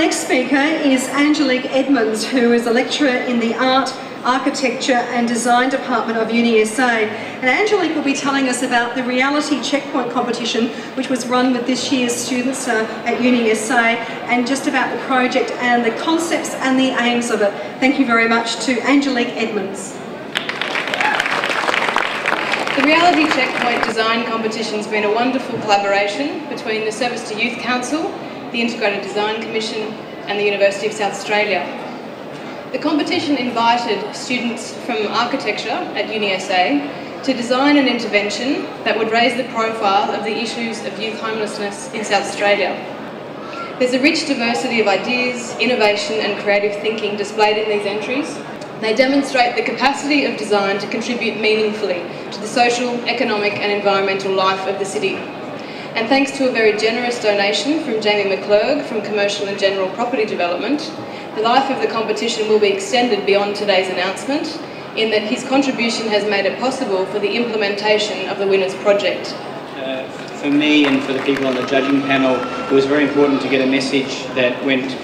next speaker is Angelique Edmonds, who is a lecturer in the Art, Architecture and Design Department of UniSA. And Angelique will be telling us about the Reality Checkpoint competition, which was run with this year's students at UniSA, and just about the project and the concepts and the aims of it. Thank you very much to Angelique Edmonds. The Reality Checkpoint Design Competition has been a wonderful collaboration between the Service to Youth Council, the Integrated Design Commission and the University of South Australia. The competition invited students from architecture at UniSA to design an intervention that would raise the profile of the issues of youth homelessness in South Australia. There's a rich diversity of ideas, innovation and creative thinking displayed in these entries. They demonstrate the capacity of design to contribute meaningfully to the social, economic and environmental life of the city. And thanks to a very generous donation from Jamie McClurg from Commercial and General Property Development, the life of the competition will be extended beyond today's announcement, in that his contribution has made it possible for the implementation of the Winners Project. For me and for the people on the judging panel, it was very important to get a message that went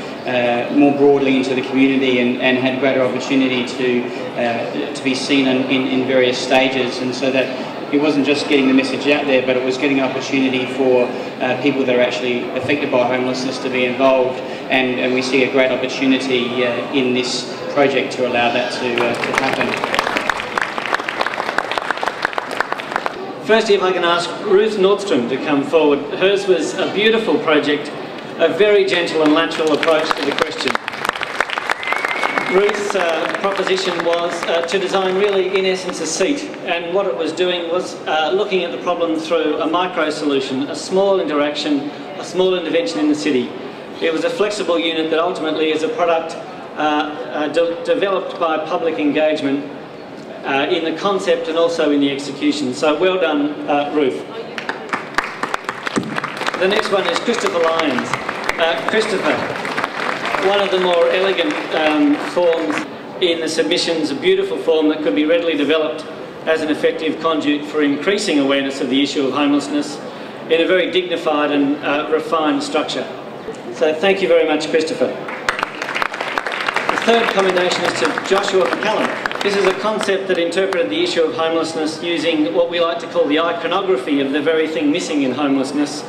more broadly into the community and had greater opportunity to be seen in various stages, and so that it wasn't just getting the message out there, but it was getting opportunity for people that are actually affected by homelessness to be involved, and we see a great opportunity in this project to allow that to happen. Firstly, if I can ask Ruth Nordstrom to come forward. Hers was a beautiful project, a very gentle and lateral approach to the question. Ruth's proposition was to design really, in essence, a seat, and what it was doing was looking at the problem through a micro solution, a small interaction, a small intervention in the city. It was a flexible unit that ultimately is a product developed by public engagement in the concept and also in the execution. So well done, Ruth. The next one is Christopher Lyons. Christopher, one of the more elegant forms in the submissions, a beautiful form that could be readily developed as an effective conduit for increasing awareness of the issue of homelessness in a very dignified and refined structure. So thank you very much, Christopher. The third commendation is to Joshua McCallum. This is a concept that interpreted the issue of homelessness using what we like to call the iconography of the very thing missing in homelessness,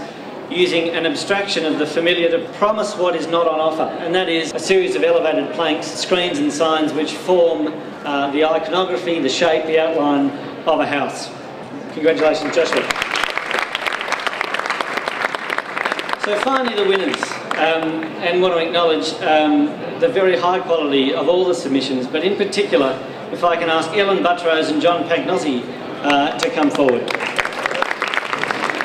using an abstraction of the familiar to promise what is not on offer, and that is a series of elevated planks, screens and signs which form the iconography, the shape, the outline of a house. Congratulations, Joshua. So finally, the winners, and want to acknowledge the very high quality of all the submissions, but in particular, if I can ask Ellen Buttrose and John Pagnozzi to come forward.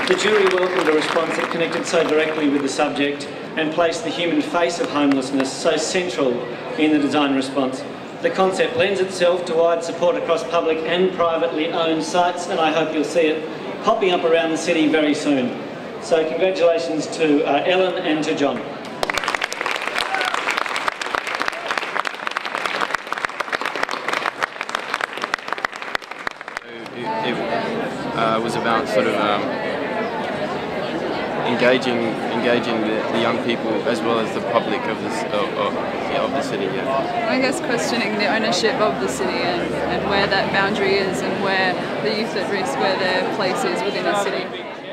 The jury welcomed a response that connected so directly with the subject and placed the human face of homelessness so central in the design response. The concept lends itself to wide support across public and privately owned sites, and I hope you'll see it popping up around the city very soon. So congratulations to Ellen and to John. It was about sort of engaging the young people as well as the public of the city. Yeah. I guess questioning the ownership of the city and where that boundary is and where the youth at risk, where their place is within the city.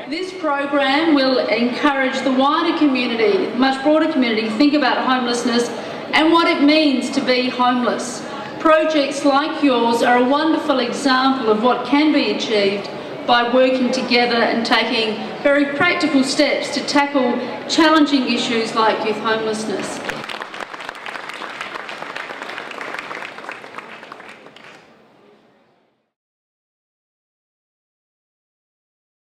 This program will encourage the wider community, much broader community, to think about homelessness and what it means to be homeless. Projects like yours are a wonderful example of what can be achieved by working together and taking very practical steps to tackle challenging issues like youth homelessness.